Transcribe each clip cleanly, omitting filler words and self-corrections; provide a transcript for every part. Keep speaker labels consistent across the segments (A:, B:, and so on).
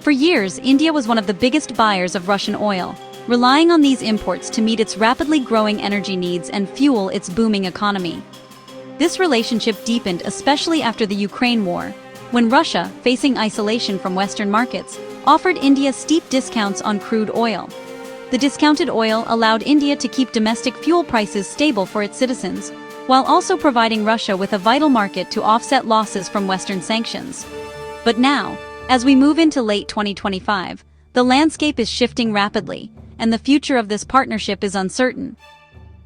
A: For years, India was one of the biggest buyers of Russian oil, relying on these imports to meet its rapidly growing energy needs and fuel its booming economy. This relationship deepened especially after the Ukraine war, when Russia, facing isolation from Western markets, offered India steep discounts on crude oil. The discounted oil allowed India to keep domestic fuel prices stable for its citizens, while also providing Russia with a vital market to offset losses from Western sanctions. But now, as we move into late 2025, the landscape is shifting rapidly, and the future of this partnership is uncertain.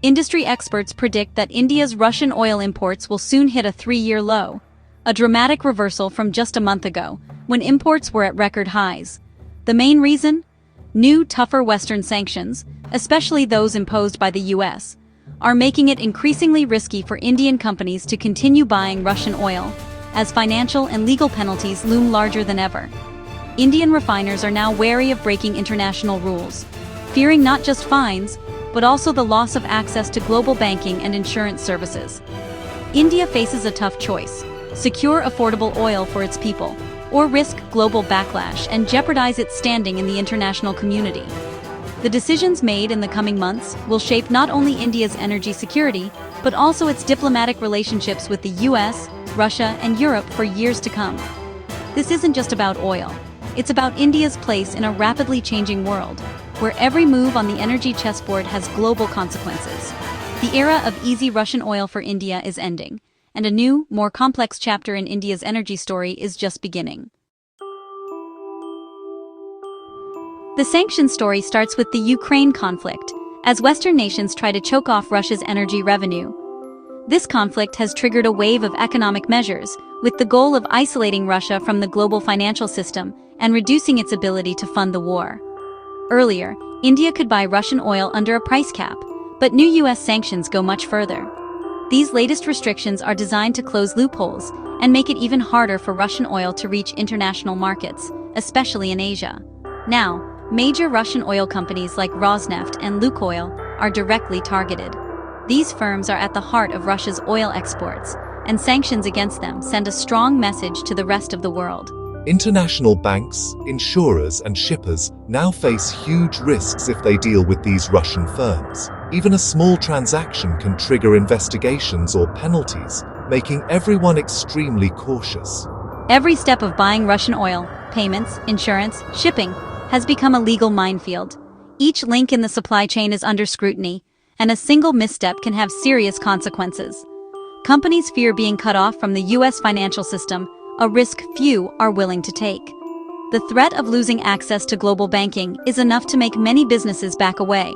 A: Industry experts predict that India's Russian oil imports will soon hit a 3-year low, a dramatic reversal from just a month ago, when imports were at record highs. The main reason? New, tougher Western sanctions, especially those imposed by the US, are making it increasingly risky for Indian companies to continue buying Russian oil, as financial and legal penalties loom larger than ever. Indian refiners are now wary of breaking international rules, fearing not just fines, but also the loss of access to global banking and insurance services. India faces a tough choice: secure affordable oil for its people, or risk global backlash and jeopardize its standing in the international community. The decisions made in the coming months will shape not only India's energy security, but also its diplomatic relationships with the US, Russia, and Europe for years to come. This isn't just about oil. It's about India's place in a rapidly changing world, where every move on the energy chessboard has global consequences. The era of easy Russian oil for India is ending, and a new, more complex chapter in India's energy story is just beginning. The sanctions story starts with the Ukraine conflict, as Western nations try to choke off Russia's energy revenue. This conflict has triggered a wave of economic measures, with the goal of isolating Russia from the global financial system and reducing its ability to fund the war. Earlier, India could buy Russian oil under a price cap, but new US sanctions go much further. These latest restrictions are designed to close loopholes and make it even harder for Russian oil to reach international markets, especially in Asia. Now, major Russian oil companies like Rosneft and Lukoil are directly targeted. These firms are at the heart of Russia's oil exports, and sanctions against them send a strong message to the rest of the world.
B: International banks, insurers, and shippers now face huge risks if they deal with these Russian firms. Even a small transaction can trigger investigations or penalties, making everyone extremely cautious.
A: Every step of buying Russian oil, payments, insurance, shipping, has become a legal minefield. Each link in the supply chain is under scrutiny, and a single misstep can have serious consequences. Companies fear being cut off from the US financial system, a risk few are willing to take. The threat of losing access to global banking is enough to make many businesses back away.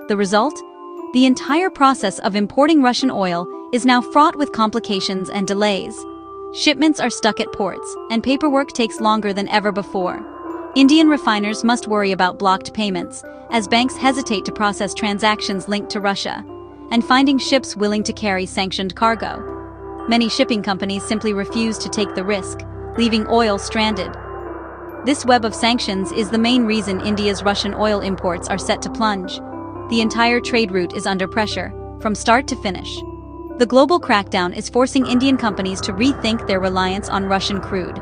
A: The result? The entire process of importing Russian oil is now fraught with complications and delays. Shipments are stuck at ports, and paperwork takes longer than ever before. Indian refiners must worry about blocked payments, as banks hesitate to process transactions linked to Russia, and finding ships willing to carry sanctioned cargo. Many shipping companies simply refuse to take the risk, leaving oil stranded. This web of sanctions is the main reason India's Russian oil imports are set to plunge. The entire trade route is under pressure, from start to finish. The global crackdown is forcing Indian companies to rethink their reliance on Russian crude.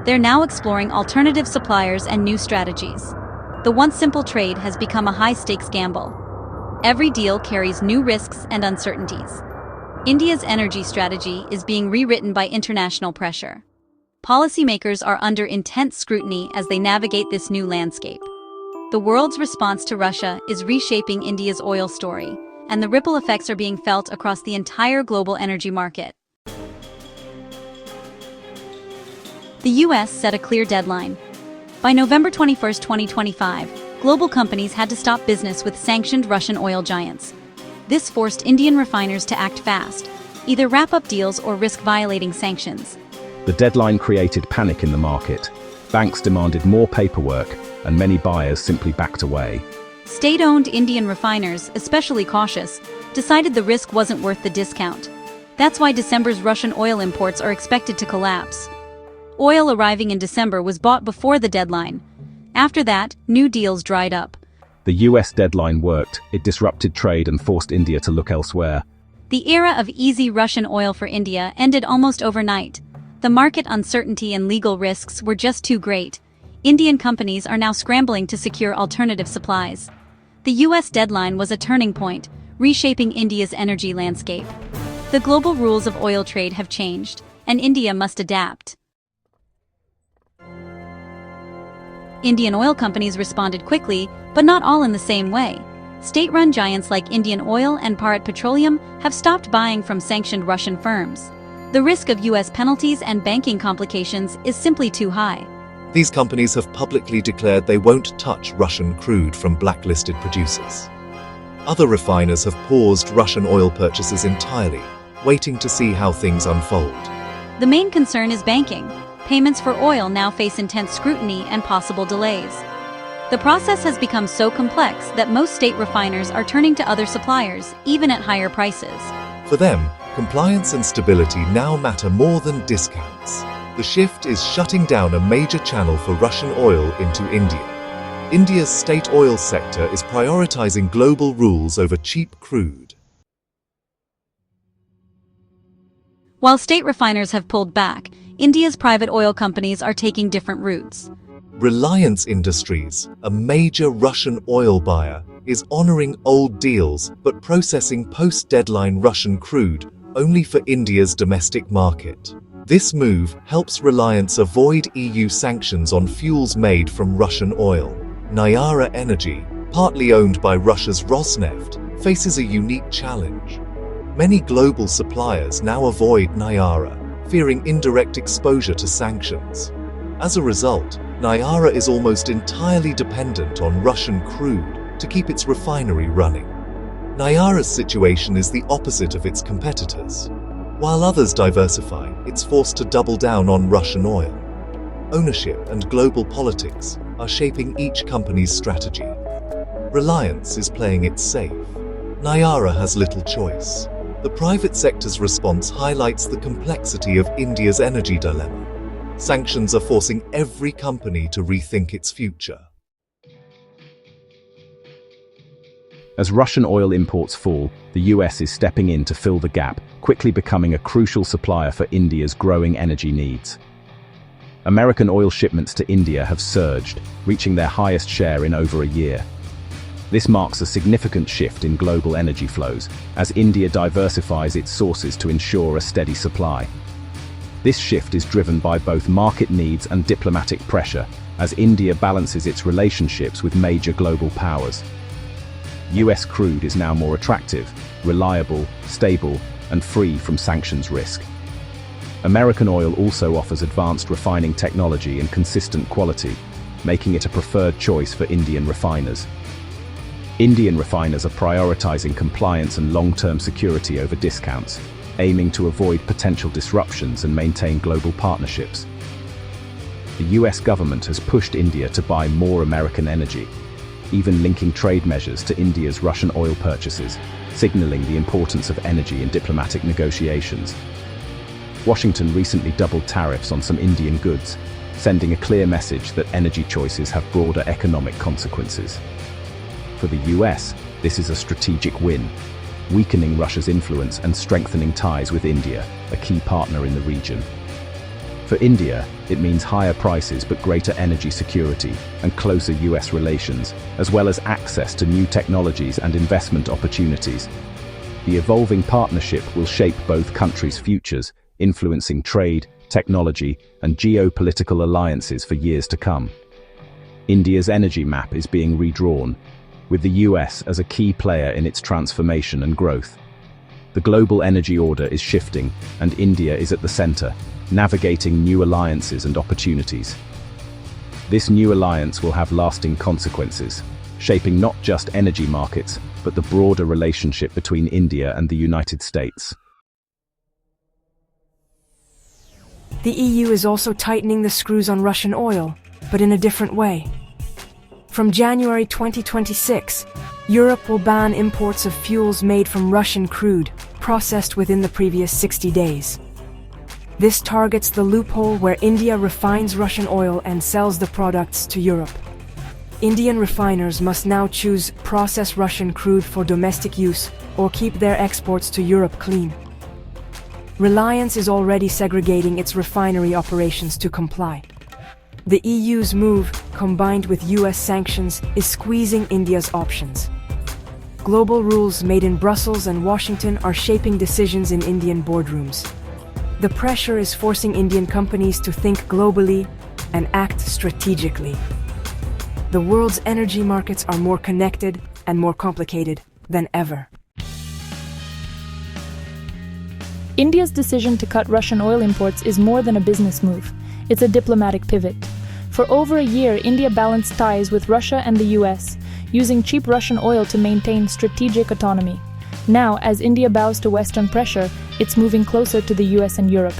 A: They're now exploring alternative suppliers and new strategies. The once simple trade has become a high-stakes gamble. Every deal carries new risks and uncertainties. India's energy strategy is being rewritten by international pressure. Policymakers are under intense scrutiny as they navigate this new landscape. The world's response to Russia is reshaping India's oil story, and the ripple effects are being felt across the entire global energy market. The US set a clear deadline. By November 21, 2025, global companies had to stop business with sanctioned Russian oil giants. This forced Indian refiners to act fast, either wrap up deals or risk violating sanctions.
C: The deadline created panic in the market. Banks demanded more paperwork, and many buyers simply backed away.
A: State-owned Indian refiners, especially cautious, decided the risk wasn't worth the discount. That's why December's Russian oil imports are expected to collapse. Oil arriving in December was bought before the deadline. After that, new deals dried up.
C: The US deadline worked. It disrupted trade and forced India to look elsewhere.
A: The era of easy Russian oil for India ended almost overnight. The market uncertainty and legal risks were just too great. Indian companies are now scrambling to secure alternative supplies. The US deadline was a turning point, reshaping India's energy landscape. The global rules of oil trade have changed, and India must adapt. Indian oil companies responded quickly, but not all in the same way. State-run giants like Indian Oil and Bharat Petroleum have stopped buying from sanctioned Russian firms. The risk of US penalties and banking complications is simply too high.
B: These companies have publicly declared they won't touch Russian crude from blacklisted producers. Other refiners have paused Russian oil purchases entirely, waiting to see how things unfold.
A: The main concern is banking. Payments for oil now face intense scrutiny and possible delays. The process has become so complex that most state refiners are turning to other suppliers, even at higher prices.
B: For them, compliance and stability now matter more than discounts. The shift is shutting down a major channel for Russian oil into India. India's state oil sector is prioritizing global rules over cheap crude.
A: While state refiners have pulled back, India's private oil companies are taking different routes.
B: Reliance Industries, a major Russian oil buyer, is honoring old deals but processing post-deadline Russian crude only for India's domestic market. This move helps Reliance avoid EU sanctions on fuels made from Russian oil. Nayara Energy, partly owned by Russia's Rosneft, faces a unique challenge. Many global suppliers now avoid Nayara, fearing indirect exposure to sanctions. As a result, Nayara is almost entirely dependent on Russian crude to keep its refinery running. Nayara's situation is the opposite of its competitors. While others diversify, it's forced to double down on Russian oil. Ownership and global politics are shaping each company's strategy. Reliance is playing it safe. Nayara has little choice. The private sector's response highlights the complexity of India's energy dilemma. Sanctions are forcing every company to rethink its future.
C: As Russian oil imports fall, the US is stepping in to fill the gap, quickly becoming a crucial supplier for India's growing energy needs. American oil shipments to India have surged, reaching their highest share in over a year. This marks a significant shift in global energy flows, as India diversifies its sources to ensure a steady supply. This shift is driven by both market needs and diplomatic pressure, as India balances its relationships with major global powers. US crude is now more attractive, reliable, stable, and free from sanctions risk. American oil also offers advanced refining technology and consistent quality, making it a preferred choice for Indian refiners. Indian refiners are prioritizing compliance and long-term security over discounts, aiming to avoid potential disruptions and maintain global partnerships. The US government has pushed India to buy more American energy, even linking trade measures to India's Russian oil purchases, signaling the importance of energy in diplomatic negotiations. Washington recently doubled tariffs on some Indian goods, sending a clear message that energy choices have broader economic consequences. For the US, this is a strategic win, weakening Russia's influence and strengthening ties with India, a key partner in the region. For India, it means higher prices but greater energy security and closer US relations, as well as access to new technologies and investment opportunities. The evolving partnership will shape both countries' futures, influencing trade, technology, and geopolitical alliances for years to come. India's energy map is being redrawn, with the US as a key player in its transformation and growth. The global energy order is shifting, and India is at the center, navigating new alliances and opportunities. This new alliance will have lasting consequences, shaping not just energy markets, but the broader relationship between India and the United States.
D: The EU is also tightening the screws on Russian oil, but in a different way. From January 2026, Europe will ban imports of fuels made from Russian crude, processed within the previous 60 days. This targets the loophole where India refines Russian oil and sells the products to Europe. Indian refiners must now choose process Russian crude for domestic use or keep their exports to Europe clean. Reliance is already segregating its refinery operations to comply. The EU's move, combined with US sanctions, is squeezing India's options. Global rules made in Brussels and Washington are shaping decisions in Indian boardrooms. The pressure is forcing Indian companies to think globally and act strategically. The world's energy markets are more connected and more complicated than ever.
E: India's decision to cut Russian oil imports is more than a business move. It's a diplomatic pivot. For over a year, India balanced ties with Russia and the US, using cheap Russian oil to maintain strategic autonomy. Now, as India bows to Western pressure, it's moving closer to the US and Europe.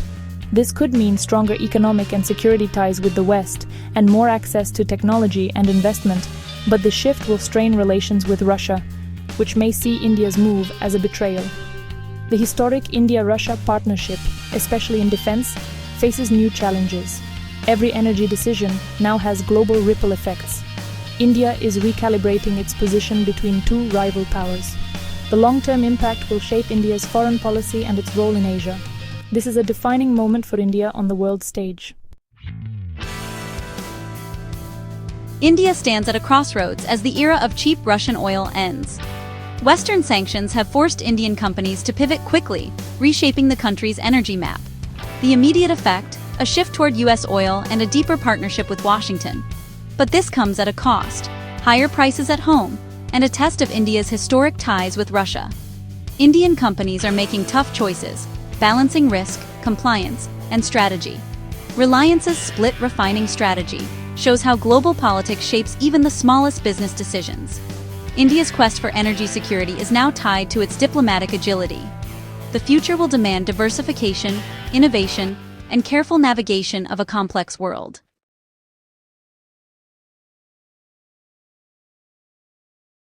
E: This could mean stronger economic and security ties with the West and more access to technology and investment, but the shift will strain relations with Russia, which may see India's move as a betrayal. The historic India-Russia partnership, especially in defense, faces new challenges. Every energy decision now has global ripple effects. India is recalibrating its position between two rival powers. The long-term impact will shape India's foreign policy and its role in Asia. This is a defining moment for India on the world stage.
A: India stands at a crossroads as the era of cheap Russian oil ends. Western sanctions have forced Indian companies to pivot quickly, reshaping the country's energy map. The immediate effect, a shift toward US oil and a deeper partnership with Washington. But this comes at a cost: higher prices at home, and a test of India's historic ties with Russia. Indian companies are making tough choices, balancing risk, compliance, and strategy. Reliance's split refining strategy shows how global politics shapes even the smallest business decisions. India's quest for energy security is now tied to its diplomatic agility. The future will demand diversification, innovation, and careful navigation of a complex world.